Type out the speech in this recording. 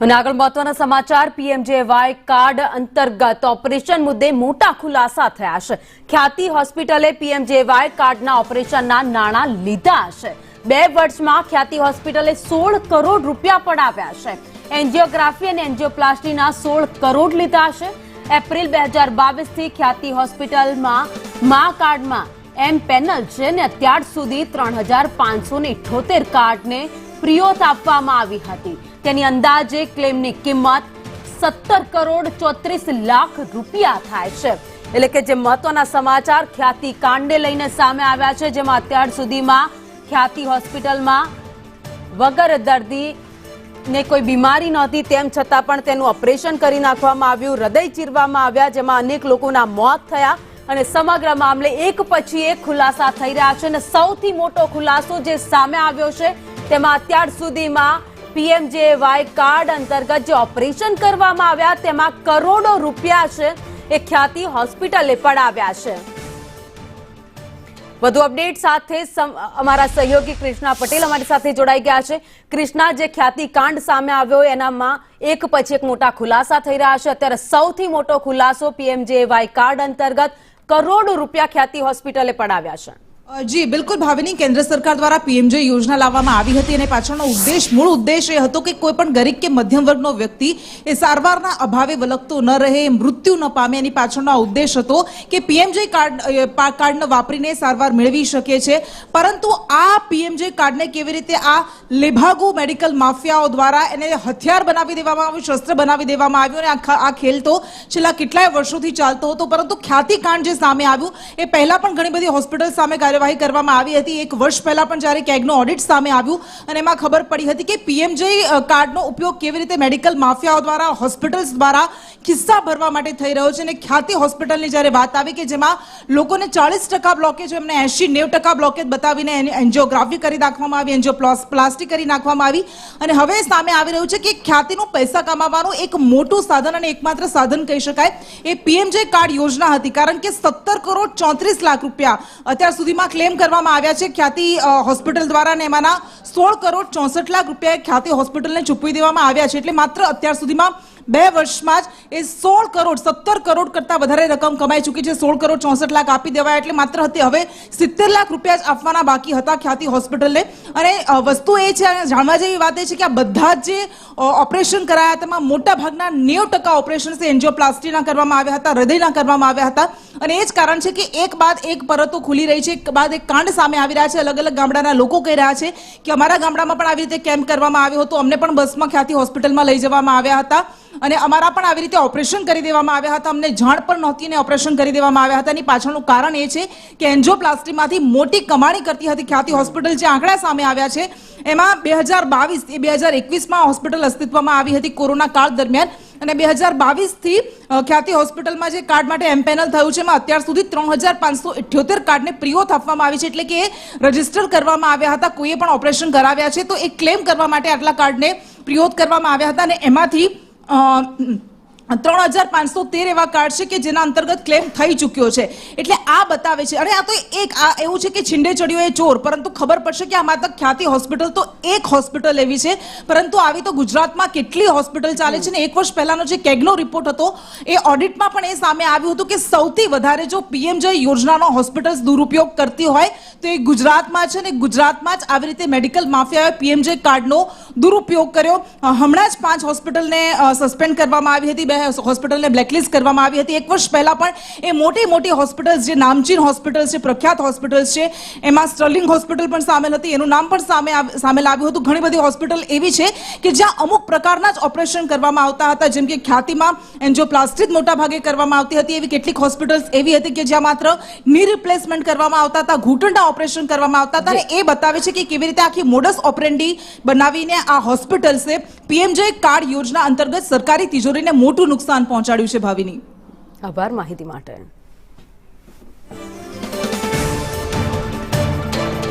અને આગળ મહત્વના સમાચાર પીએમજેવાય કાર્ડ અંતર્ગત ઓપરેશન મુદ્દે મોટા ખુલાસા થયા છે। ખ્યાતિ હોસ્પિટલે પીએમજેવાય કાર્ડના ઓપરેશનના નાણાં લીધા છે। 2 વર્ષમાં ખ્યાતિ હોસ્પિટલે 16 કરોડ રૂપિયા પડાવ્યા છે। એન્જિયોગ્રાફી અને એન્જિયોપ્લાસ્ટીના 16 કરોડ લીધા છે। એપ્રિલ 2022 થી ખ્યાતિ હોસ્પિટલમાં મા કાર્ડમાં એમ પેનલ છે અને અત્યાર સુધી 3578 કાર્ડને પ્રિયોત આપવામાં આવી હતી। તેની અંદાજે ક્લેમની કિંમત 17 કરોડ 34 લાખ રૂપિયા થાય છે। એટલે કે જે મહત્વના સમાચાર ખ્યાતિ કાંડને લઈને સામે આવ્યા છે, જેમાં અત્યાર સુધીમાં ખ્યાતિ હોસ્પિટલમાં વગર દર્દીને કોઈ બીમારી નહોતી, તેમ છતાં પણ તેનું ઓપરેશન કરી નાખવામાં આવ્યું, હૃદય ચીરવામાં આવ્યા, જેમાં અનેક લોકોના મોત થયા અને સમગ્ર મામલે એક પછી એક ખુલાસા થઈ રહ્યા છે। અને સૌથી મોટો ખુલાસો જે સામે આવ્યો છે તેમાં અત્યાર સુધીમાં પીએમજેવાય કાર્ડ અંતર્ગત જે ઓપરેશન કરવામાં આવ્યા તેમાં કરોડો રૂપિયા છે એ ખ્યાતિ હોસ્પિટલે પડાવ્યા છે। વધુ અપડેટ સાથે અમારા સહયોગી કૃષ્ણા પટેલ અમારી સાથે જોડાઈ ગયા છે। કૃષ્ણા, જે ખ્યાતિ કાંડ સામે આવ્યો એનામાં એક પછી એક મોટા ખુલાસા થઈ રહ્યા છે। અત્યારે સૌથી મોટો ખુલાસો પીએમજેવાય કાર્ડ અંતર્ગત કરોડો રૂપિયા ખ્યાતિ હોસ્પિટલે પડાવ્યા છે। જી બિલકુલ ભાવિની, કેન્દ્ર સરકાર દ્વારા પીએમજે યોજના લાવવામાં આવી હતી અને પાછળનો મૂળ ઉદ્દેશ એ હતો કે કોઈ પણ ગરીબ કે મધ્યમ વર્ગનો વ્યક્તિ એ સારવારના અભાવે વલખતો ન રહે, મૃત્યુ ન પામે। એની પાછળનો ઉદ્દેશ હતો કે પીએમજે કાર્ડને વાપરીને સારવાર મેળવી શકે છે। પરંતુ આ પીએમજે કાર્ડને કેવી રીતે આ લેભાગુ મેડિકલ માફિયાઓ દ્વારા એને હથિયાર બનાવી દેવામાં આવ્યું, શસ્ત્ર બનાવી દેવામાં આવ્યું અને આ ખેલ તો છેલ્લા કેટલાય વર્ષોથી ચાલતો હતો। પરંતુ ખ્યાતિ કાંડ જે સામે આવ્યું એ પહેલા પણ ઘણી બધી હોસ્પિટલ સામે કરવામાં આવી હતી। 1 વર્ષ પહેલા પણ જ્યારે કેગનો ઓડિટ સામે આવ્યું અને એમાં ખબર પડી હતી કે પીએમજે કાર્ડનો ઉપયોગ કેવી રીતે મેડિકલ માફિયાઓ દ્વારા હોસ્પિટલ્સ દ્વારા ખિસ્સા ભરવા માટે થઈ રહ્યો છે। અને ખ્યાતિ હોસ્પિટલની જ્યારે વાત આવી કે જેમાં લોકોને 40% બ્લોકેજ, એમને 80-90% બ્લોકેજ બતાવીને એન્જિયોગ્રાફી કરી નાખવામાં આવી, એન્જિયોપ્લાસ્ટી કરી નાખવામાં આવી અને હવે સામે આવી રહ્યું છે કે ખ્યાતિનું પૈસા કમાવાનું એક મોટું સાધન અને એકમાત્ર સાધન કહી શકાય એ પીએમજે કાર્ડ યોજના હતી। કારણ કે 17 કરોડ 34 લાખ રૂપિયા અત્યાર સુધીમાં ક્લેમ કરવામાં આવ્યા છે ખ્યાતિ હોસ્પિટલ દ્વારા અને એમાંના 16 કરોડ 64 લાખ રૂપિયા ખ્યાતિ હોસ્પિટલને ચૂકવી દેવામાં આવ્યા છે। એટલે માત્ર અત્યાર સુધીમાં 2 વર્ષમાં જ એ 17 કરોડ કરતા વધારે રકમ કમાઈ ચૂકી છે। 16 કરોડ 64 લાખ આપી દેવાયા એટલે માત્ર હવે 70 લાખ રૂપિયા જ આપવાના બાકી હતા ખ્યાતિ હોસ્પિટલને। અને વસ્તુ એ છે, જાણવા જેવી વાત એ છે કે આ બધા જ જે ઓપરેશન કરાયા તેમાં મોટા ભાગના 90% ઓપરેશન એન્જિયોપ્લાસ્ટીના કરવામાં આવ્યા હતા, હૃદયના કરવામાં આવ્યા હતા અને એ જ કારણ છે કે એક બાદ એક પરતો ખુલી રહી છે, એક બાદ એક કાંડ સામે આવી રહ્યા છે। અલગ અલગ ગામડાના લોકો કહી રહ્યા છે કે અમારા ગામડામાં પણ આવી રીતે કેમ્પ કરવામાં આવ્યો હતો, અમને પણ બસમાં ખ્યાતિ હોસ્પિટલમાં લઈ જવામાં આવ્યા હતા અને અમારા પણ આવી રીતે ઓપરેશન કરી દેવામાં આવ્યા હતા, અમને જાણ પણ નહોતી અને ઓપરેશન કરી દેવામાં આવ્યા હતા। એની પાછળનું કારણ એ છે કે એન્જિયોપ્લાસ્ટીમાંથી મોટી કમાણી કરતી હતી ખ્યાતિ હોસ્પિટલ। જે આંકડા સામે આવ્યા છે એમાં 2022 એ 2021માં હોસ્પિટલ અસ્તિત્વમાં આવી હતી કોરોના કાળ દરમિયાન અને 2022 થી ખ્યાતિ હોસ્પિટલમાં જે કાર્ડ માટે એમ પેનલ થયું છે એમાં અત્યાર સુધી 3578 કાર્ડને પ્રિયોત આપવામાં આવી છે। એટલે કે રજીસ્ટર કરવામાં આવ્યા હતા, કોઈએ પણ ઓપરેશન કરાવ્યા છે તો એ ક્લેમ કરવા માટે આટલા કાર્ડને પ્રિયોત કરવામાં આવ્યા હતા અને એમાંથી 3513 એવા કાર્ડ છે કે જેના અંતર્ગત ક્લેમ થઈ ચૂક્યો છે। એટલે આ બતાવે છે અને આ તો એવું છે કે છીંડે ચડ્યો એ ચોર, પરંતુ ખબર પડશે કે આ માત્ર ખ્યાતિ હોસ્પિટલ તો એક હોસ્પિટલ એવી છે, પરંતુ આવી તો ગુજરાતમાં કેટલી હોસ્પિટલ ચાલે છે ને 1 વર્ષ પહેલાનો જે કેગનો રિપોર્ટ હતો એ ઓડિટમાં પણ એ સામે આવ્યું હતું કે સૌથી વધારે જો પીએમજે યોજનાનો હોસ્પિટલ્સ દુરુપયોગ કરતી હોય તો એ ગુજરાતમાં છે ને ગુજરાતમાં જ આવી રીતે મેડિકલ માફિયાએ પીએમજે કાર્ડનો દુરુપયોગ કર્યો। હમણાં જ 5 હોસ્પિટલને સસ્પેન્ડ કરવામાં આવી હતી, 2 હોસ્પિટલને બ્લેકલિસ્ટ કરવામાં આવી હતી। 1 વર્ષ પહેલા પણ એ મોટી હોસ્પિટલ્સ જે નામચીન હોસ્પિટલ્સ છે, પ્રખ્યાત હોસ્પિટલ્સ છે, એમાં સ્ટર્લિંગ હોસ્પિટલ પણ સામેલ હતી, એનું નામ પણ સામેલ આવ્યું હતું। ઘણી બધી હોસ્પિટલ એવી છે કે જ્યાં અમુક પ્રકારના જ ઓપરેશન કરવામાં આવતા હતા, જેમ કે ખ્યાતિમાં એન્જિયોપ્લાસ્ટી જ મોટા ભાગે કરવામાં આવતી હતી। એવી કેટલીક હોસ્પિટલ્સ એવી હતી કે જ્યાં માત્ર ની રિપ્લેસમેન્ટ કરવામાં આવતા હતા, ઘૂંટણના ઓપરેશન કરવામાં આવતા હતા અને એ બતાવે છે કે કેવી રીતે આખી મોડસ ઓપરેન્ડી બનાવીને આ હોસ્પિટલ્સે પીએમજે કાર્ડ યોજના અંતર્ગત સરકારી તિજોરીને મોટું નુકસાન પહોંચાડ્યું છે। ભાવિની, આભાર માહિતી માટે।